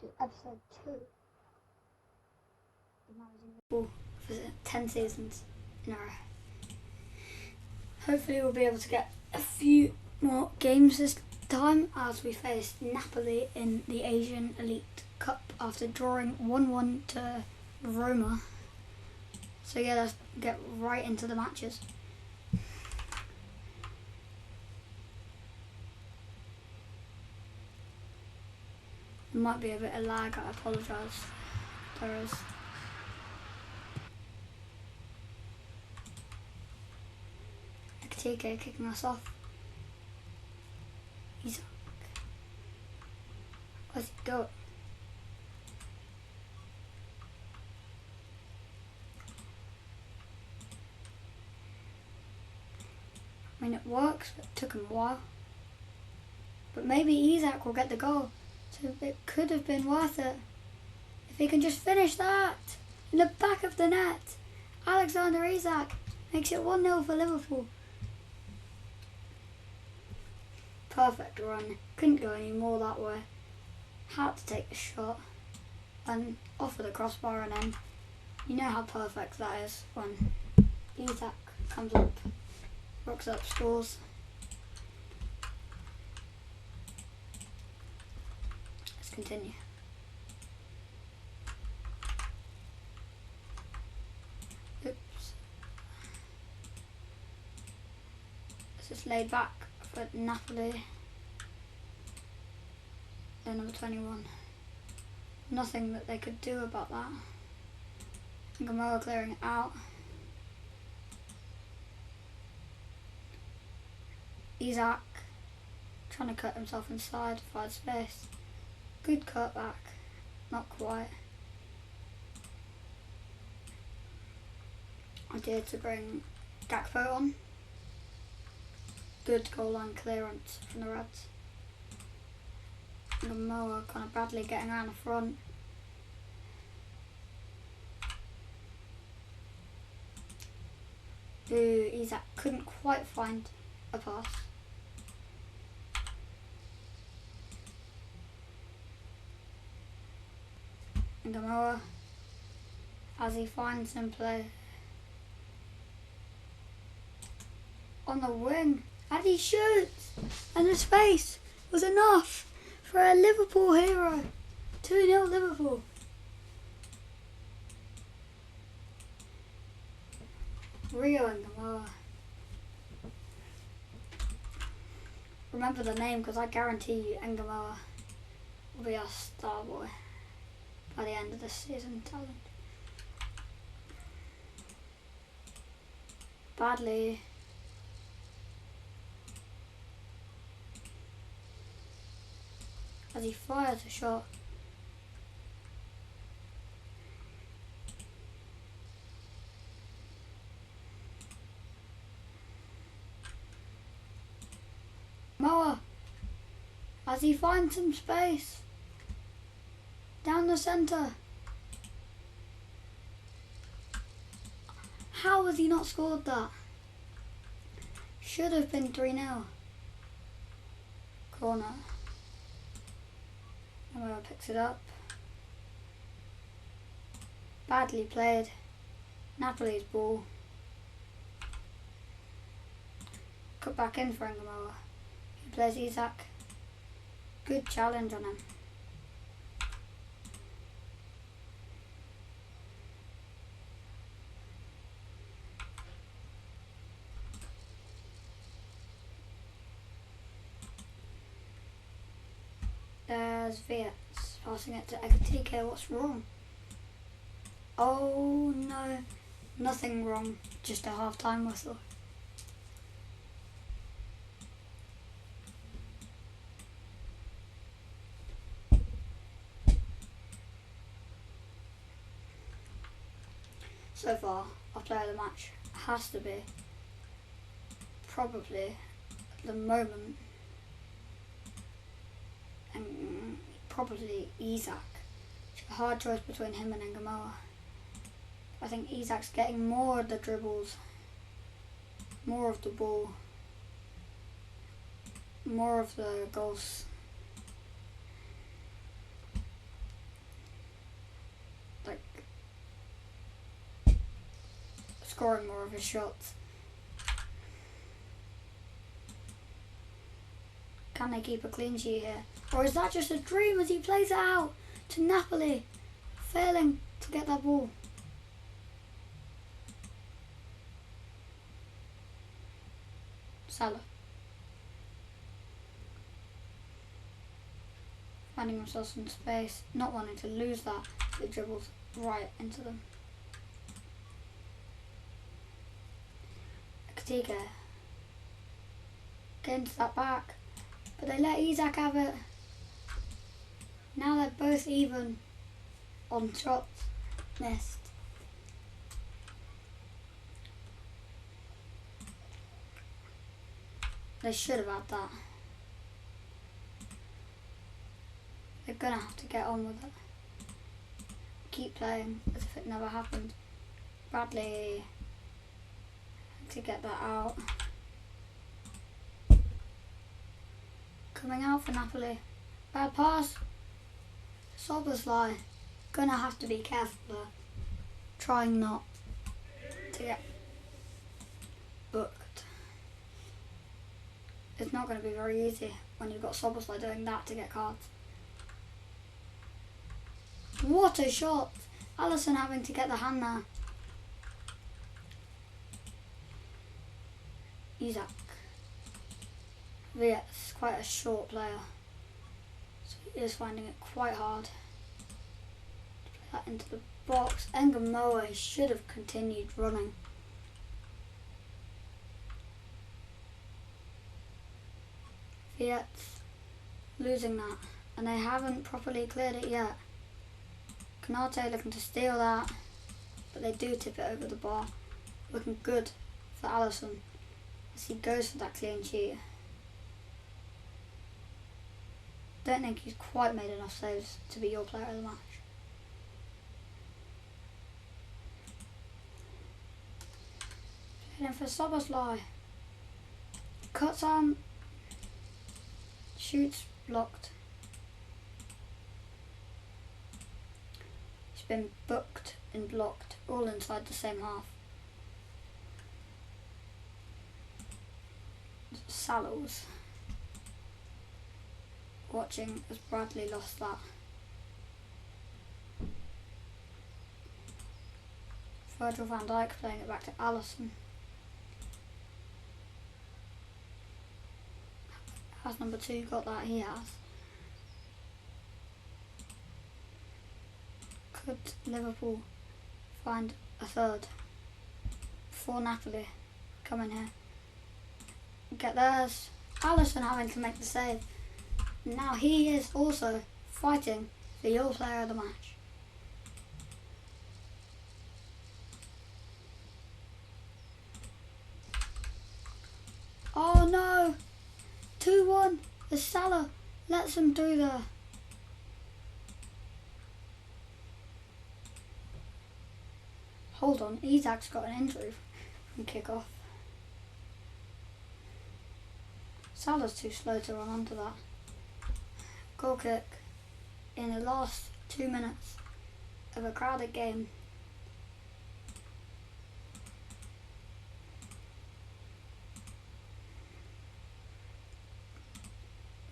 to episode 2 of managing Liverpool for 10 seasons in a row. Hopefully we'll be able to get a few more games this time as we face Napoli in the Asian Elite Cup after drawing 1-1 to Roma. So yeah, let's get right into the matches. There might be a bit of lag, I apologise. There is. TK kicking us off. He's where's he go? I mean, it works, but it took him a while. But maybe Isak will get the goal, so it could have been worth it. If he can just finish that in the back of the net. Alexander Isak makes it 1-0 for Liverpool. Perfect run. Couldn't go any more that way. Had to take the shot and off with the crossbar, and then you know how perfect that is when Isak comes up, rocks up, scores. Let's continue. Oops. This is laid back for Napoli. They're number 21. Nothing that they could do about that. Gamoa clearing it out. Isak trying to cut himself inside to find space. Good cut back. Not quite. Idea to bring Gakpo on. Good goal line clearance from the Reds. Gamoa kind of badly getting around the front. Ooh, Isak couldn't quite find a pass. And Gamoa, as he finds some play on the wing, and he shoots, and the space was enough for a Liverpool hero. 2-0 Liverpool. Rio and Gamoa. Remember the name, because I guarantee you Gamoa will be our star boy by the end of this season. Talent. Badly. As he fires a shot. Moa, as he finds some space down the centre. How has he not scored that? Should have been 3-0. Corner. Moa picks it up. Badly played. Napoli's ball. Cut back in for Gamoa. He plays Isak. Good challenge on him. There's Viets passing it to Ekatike. What's wrong? Oh no, nothing wrong. Just a half-time whistle. So far, our player of the match has to be probably at the moment, and probably Isak. It's a hard choice between him and Gamoa. I think Isak's getting more of the dribbles, more of the ball, more of the goals. scoring more of his shots. Can they keep a clean sheet here? Or is that just a dream as he plays it out to Napoli, failing to get that ball? Salah. Finding themselves in space, not wanting to lose that, so he dribbles right into them. Katika. Get into that back, but they let Isak have it. Now they're both even on shots missed. They should have had that. They're gonna have to get on with it. Keep playing as if it never happened. Bradley to get that out. Coming out for Napoli. Bad pass. Sobersley. Gonna have to be careful there. Trying not to get booked. It's not going to be very easy when you've got Sobersley doing that to get cards. What a shot! Alisson having to get the hand there. Isak. Viet's quite a short player, so he is finding it quite hard to play that into the box. Engamoa should have continued running. Viet's losing that, and they haven't properly cleared it yet. Canate looking to steal that, but they do tip it over the bar. Looking good for Alisson as he goes for that clean sheet. Don't think he's quite made enough saves to be your player of the match. Playing in for Sobersley. Cuts on. Shoots blocked. He's been booked and blocked, all inside the same half. Sallows. Watching as Bradley lost that. Virgil van Dijk playing it back to Alisson. Has number 2 got that? He has. Could Liverpool find a third before Napoli come in here? Get theirs. Alisson having to make the save. Now he is also fighting for your player of the match. Oh no! 2-1 as Salah lets him through there. Hold on, Isak's got an injury from kick-off. Salah's too slow to run onto that. Goal kick in the last 2 minutes of a crowded game.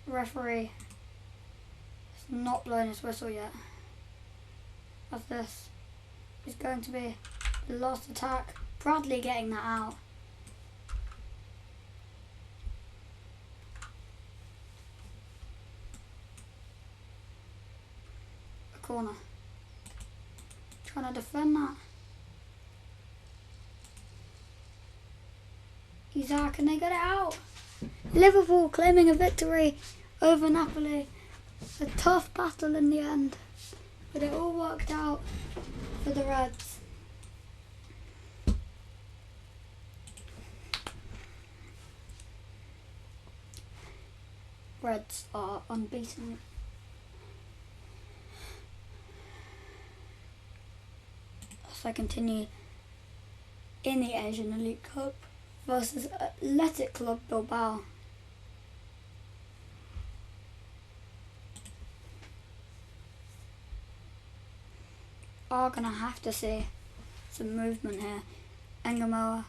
Referee has not blown his whistle yet. As this is going to be the last attack. Bradley getting that out. A corner. Trying to defend that. Isak, and they get it out. Liverpool claiming a victory over Napoli. A tough battle in the end, but it all worked out for the Reds. Reds are unbeaten. As I continue in the Asian Elite Cup versus Athletic Club Bilbao. Are going to have to see some movement here. Engamoa,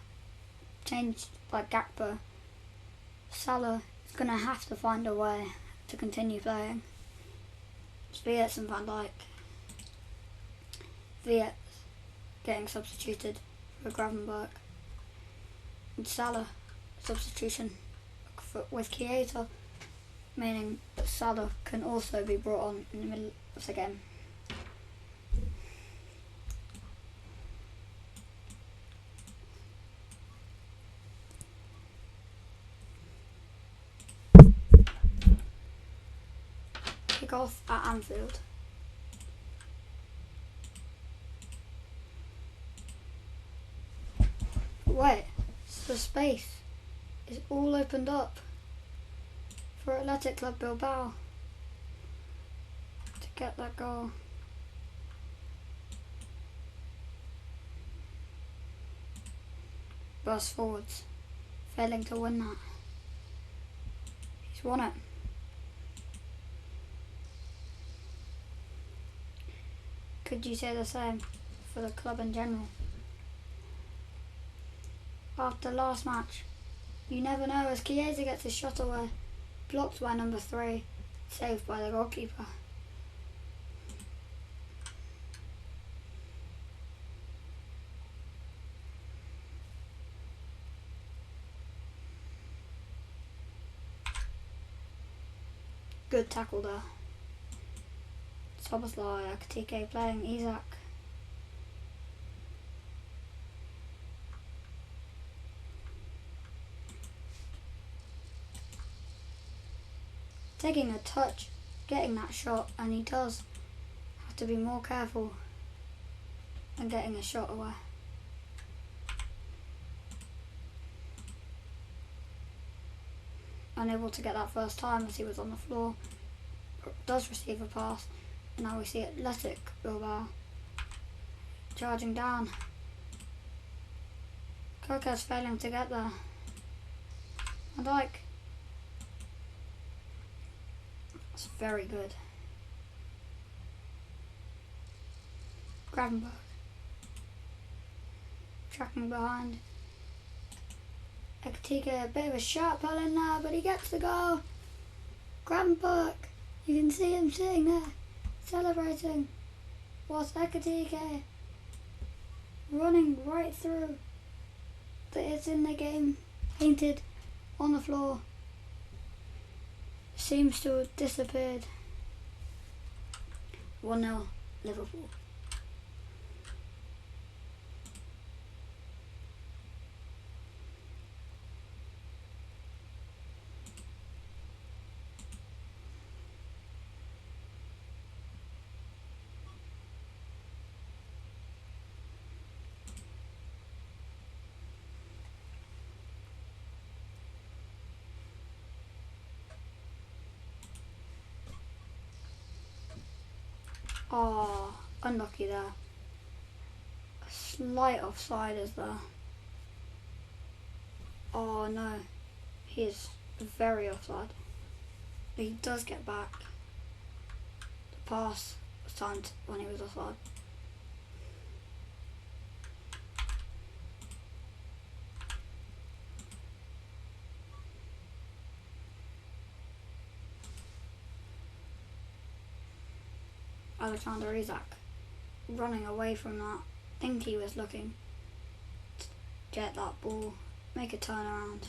changed by Gakpo. Salah is going to have to find a way to continue playing. It's Viets and Van Dijk. Viets getting substituted for Gravenberch. And Salah substitution with Chiesa, meaning that Salah can also be brought on in the middle of the game. Kick off at Anfield. Wait, the space is all opened up for Athletic Club Bilbao to get that goal. Burst forwards, failing to win that. He's won it. Could you say the same for the club in general? After last match, you never know as Chiesa gets his shot away, blocked by number 3, saved by the goalkeeper. Good tackle there. Szoboszlai, Ekitike playing Isak. Taking a touch, getting that shot, and he does have to be more careful than getting a shot away. Unable to get that first time as he was on the floor, does receive a pass, and now we see Athletic Bilbao charging down. Koke's failing to get there. Van Dijk. That's very good. Gravenberch tracking behind. Ekitike, a bit of a sharp pull in there, but he gets the goal. Gravenberch, you can see him sitting there, celebrating. Whilst Ekitike running right through. But it's in the game, painted on the floor. Seems to have disappeared. 1-0 Liverpool. Oh, unlucky there. A slight offside is there. Oh no, he is very offside. But he does get back. The pass was timed when he was offside. Alexander Isak running away from that. I think he was looking to get that ball, make a turnaround.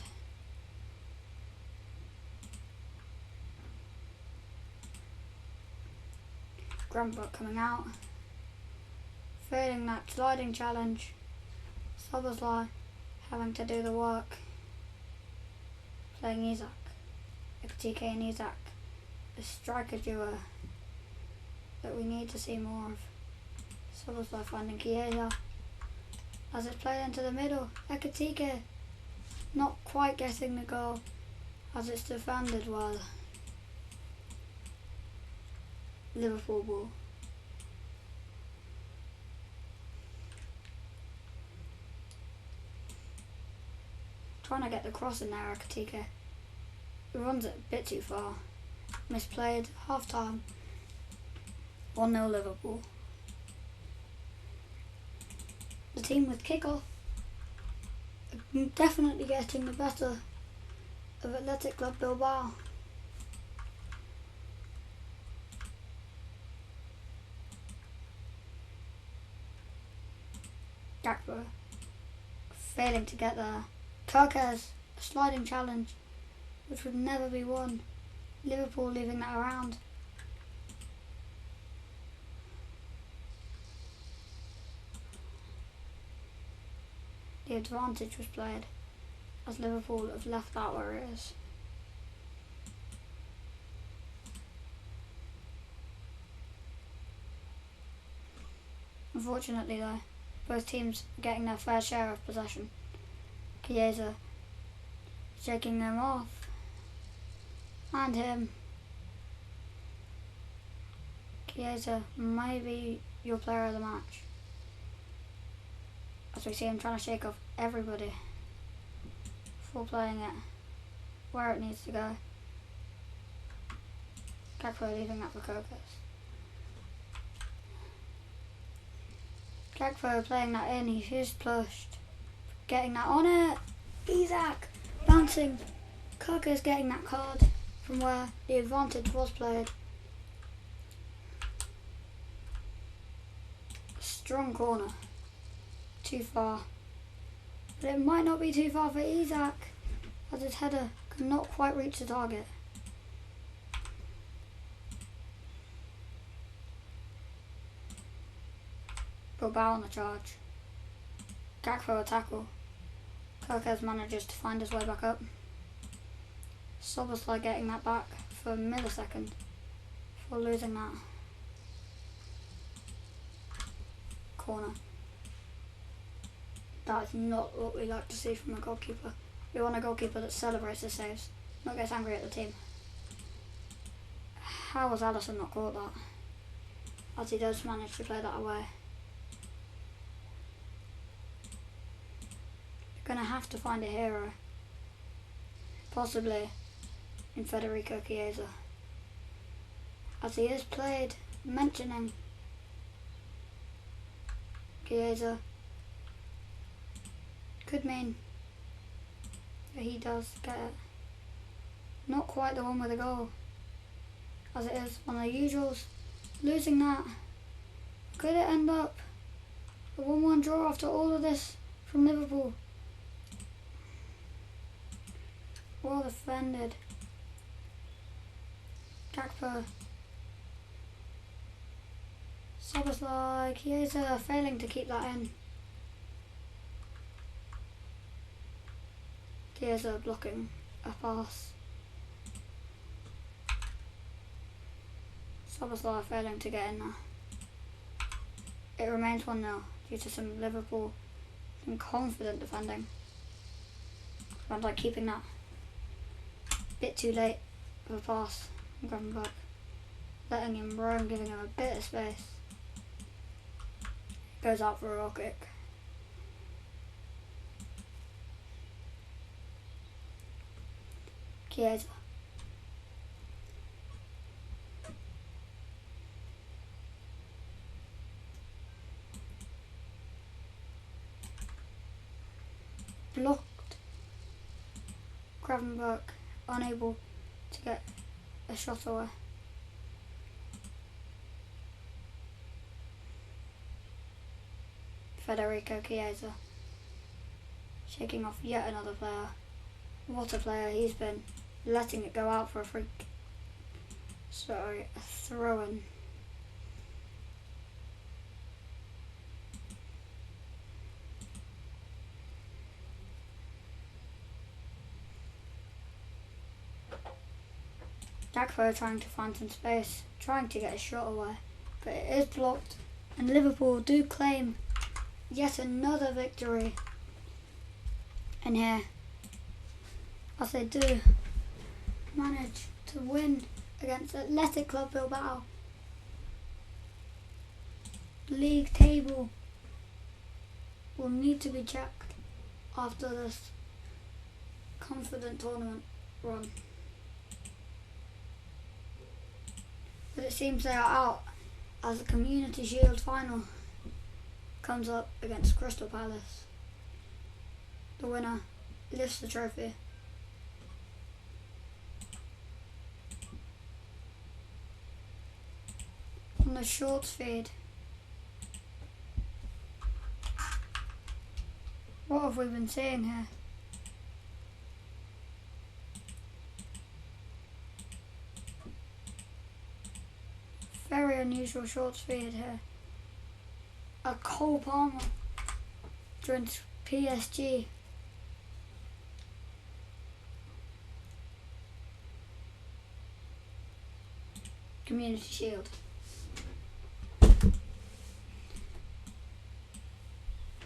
Gravenberch coming out, failing that sliding challenge. Szoboszlai having to do the work. Playing Isak. Ekitike and Isak, the striker duo that we need to see more of. Szoboszlai finding Chiesa as it's played into the middle. Ekitike not quite getting the goal as it's defended well. Liverpool ball. Trying to get the cross in there, Ekitike. He runs it a bit too far. Misplayed, half time. 1-0 Liverpool. The team with kickoff definitely getting the better of Athletic Club Bilbao. Gakpo failing to get there. Kirkes, a sliding challenge which would never be won. Liverpool leaving that around. The advantage was played as Liverpool have left that where it is. Unfortunately though, both teams are getting their fair share of possession. Chiesa shaking them off. And him. Chiesa may be your player of the match, as we see him trying to shake off everybody before playing it where it needs to go. Gakpo leaving that for Kirkes. Gakpo playing that in, he's pushed. Getting that on it. Isak bouncing. Kirkes getting that card from where the advantage was played. Strong corner. Too far. But it might not be too far for Isak, as his header could not quite reach the target. Bilbao on the charge. Gakpo a tackle. Kirkes manages to find his way back up. Szoboszlai getting that back for a millisecond before losing that. Corner. That is not what we like to see from a goalkeeper. We want a goalkeeper that celebrates his saves, not gets angry at the team. How has Alisson not caught that? As he does manage to play that away. You're going to have to find a hero. Possibly in Federico Chiesa. As he is played, mentioning Chiesa could mean that he does get it. Not quite the one with a goal, as it is one of the usuals. Losing that, could it end up a 1-1 draw after all of this from Liverpool? Well defended. Gakpo. Szoboszlai, Chiesa failing to keep that in. Chiesa blocking a pass. Szoboszlai failing to get in there. It remains 1-0 due to some Liverpool confident defending. Van Dijk keeping that. Bit too late of a pass from Gravenberch. Letting him roam, giving him a bit of space. Goes out for a goal kick. Chiesa. Blocked. Gravenberch unable to get a shot away. Federico Chiesa shaking off yet another player. What a player he's been, letting it go out for a freak. Sorry, a throw-in. Gakpo trying to find some space, trying to get a shot away, but it is blocked, and Liverpool do claim yet another victory in here, as they do manage to win against Athletic Club Bilbao. League table will need to be checked after this confident tournament run. But it seems they are out as the Community Shield final comes up against Crystal Palace. The winner lifts the trophy. On the shorts feed. What have we been seeing here? Very unusual shorts feed here. A Cole Palmer joins PSG. Community Shield.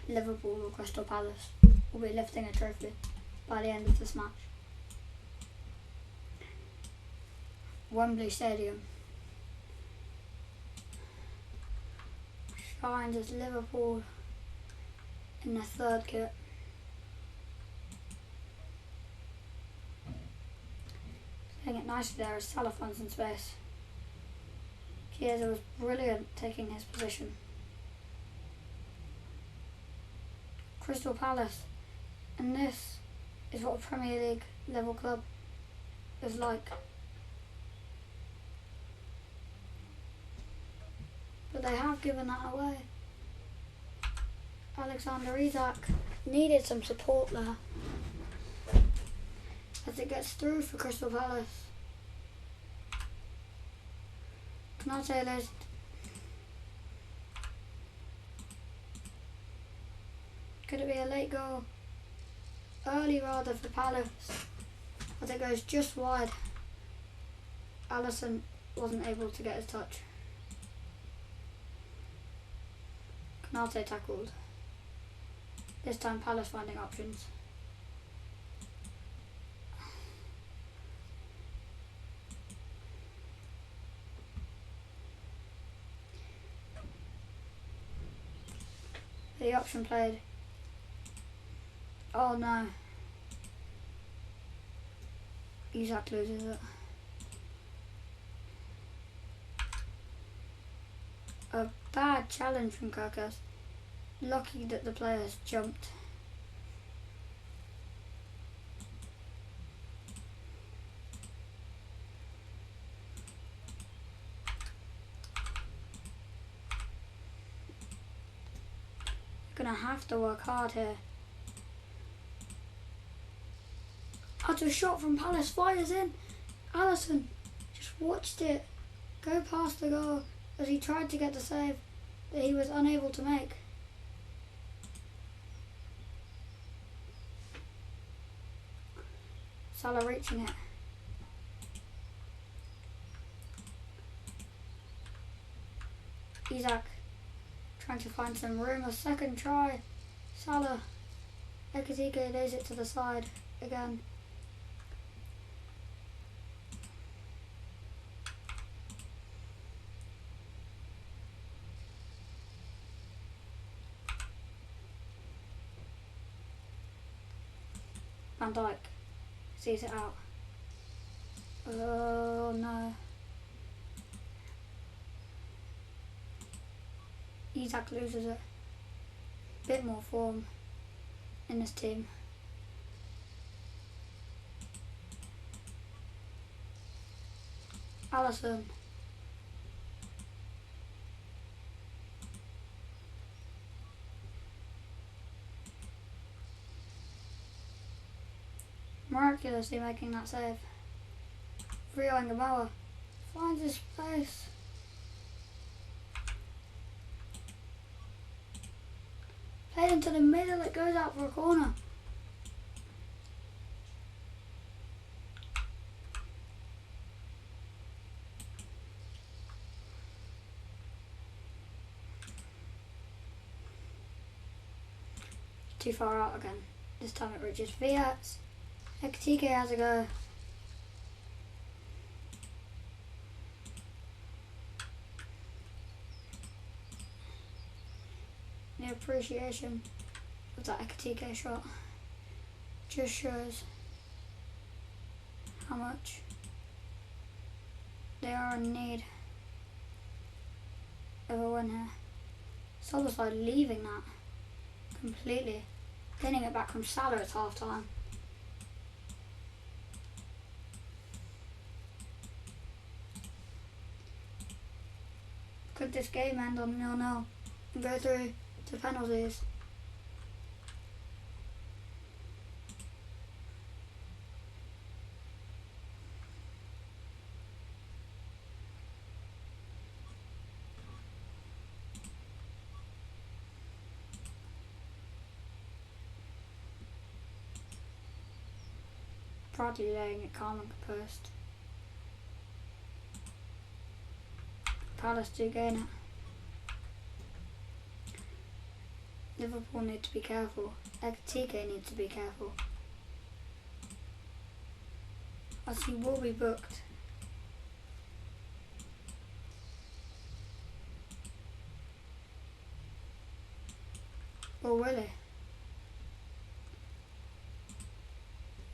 Liverpool or Crystal Palace will be lifting a trophy by the end of this match. Wembley Stadium shines as Liverpool in their third kit. Playing it nicely there as Salah finds in space. Chiesa was brilliant taking his position. Crystal Palace, and this is what a Premier League level club is like. But they have given that away. Alexander Isak needed some support there as it gets through for Crystal Palace. Canate led. Could it be a late goal? Early rather for Palace, as it goes just wide. Alisson wasn't able to get his touch. Canate tackled. This time Palace finding options. The option played. Oh no. Isak loses it. A bad challenge from Kirkus. Lucky that the players jumped. Gonna have to work hard here. Utter shot from Palace, fires in. Alisson just watched it go past the goal as he tried to get the save that he was unable to make. Salah reaching it. Isak trying to find some room. A second try. Salah. Ekitike lays it to the side again. Van Dijk sees it out. Oh no. Isak loses it. Bit more form in this team. Alisson. Miraculously making that save. Rio Ngamoa finds his space. Played into the middle, it goes out for a corner. Too far out again. This time it reaches Viats. Ekitike has a go. The appreciation of that Ekitike shot just shows how much they are in need of a win here. Solskjaer leaving that completely Getting it back from Salah at half time. Could this game end on 0-0 and go through to penalties? Probably laying it calm and composed. Palace do gain it. Liverpool need to be careful. Ekitike needs to be careful, as he will be booked. Or will he?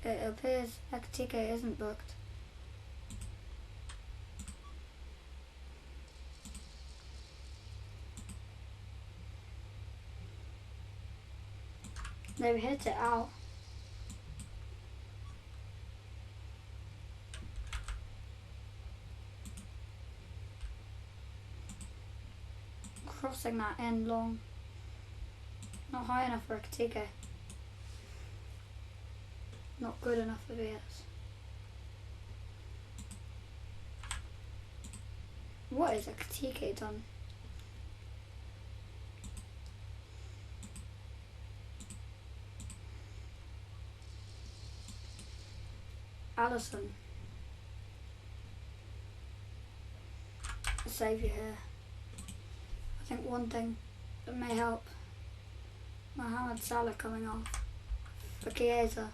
It appears Ekitike isn't booked. They've hit it out. Crossing that in long. Not high enough for Ekitike. Not good enough for VS. What is Ekitike done? Allison. A saviour here. I think one thing that may help. Mohamed Salah coming off for Chiesa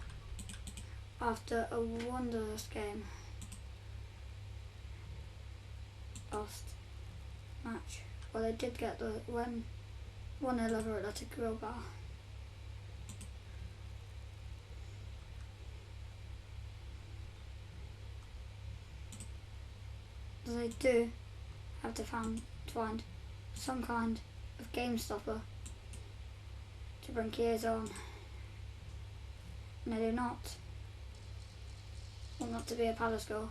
after a wondrous game. Last match. Well, they did get the win 1-0 over Athletic Bilbao. They do have to find some kind of game stopper to bring Chiesa on. And they do not want that to be a Palace goal.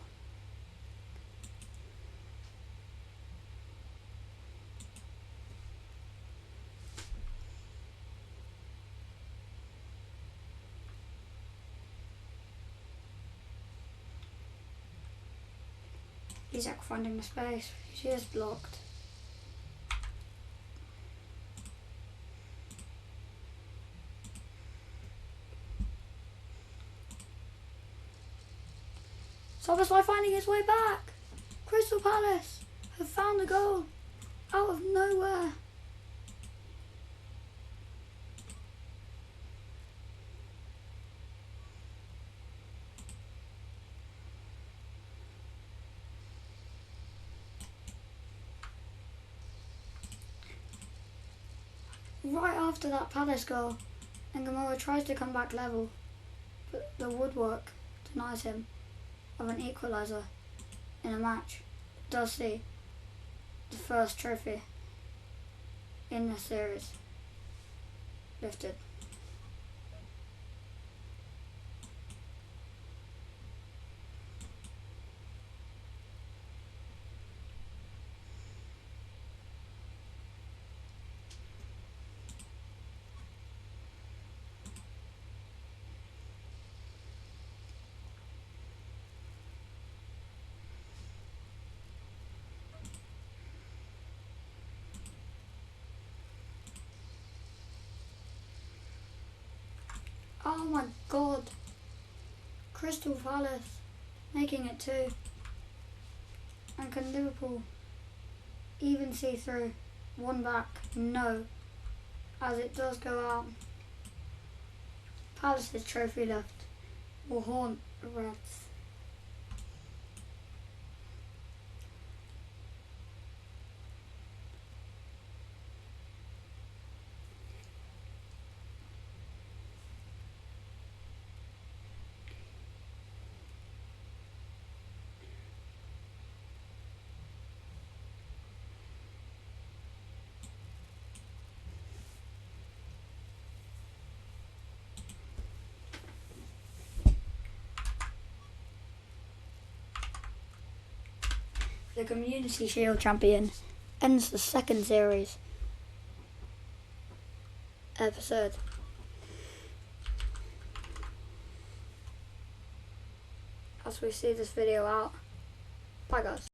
Isaac finding the space. She is blocked. Szoboszlai finding his way back. Crystal Palace have found the goal out of nowhere. Right after that Palace goal, and Gamora tries to come back level, but the woodwork denies him of an equaliser in a match. It does see the first trophy in the series lifted. Oh my god. Crystal Palace making it 2. And can Liverpool even see through? One back? No. As it does go out. Palace's trophy left will haunt the Reds. The Community Shield champion ends the second series episode. As we see this video out. Bye guys.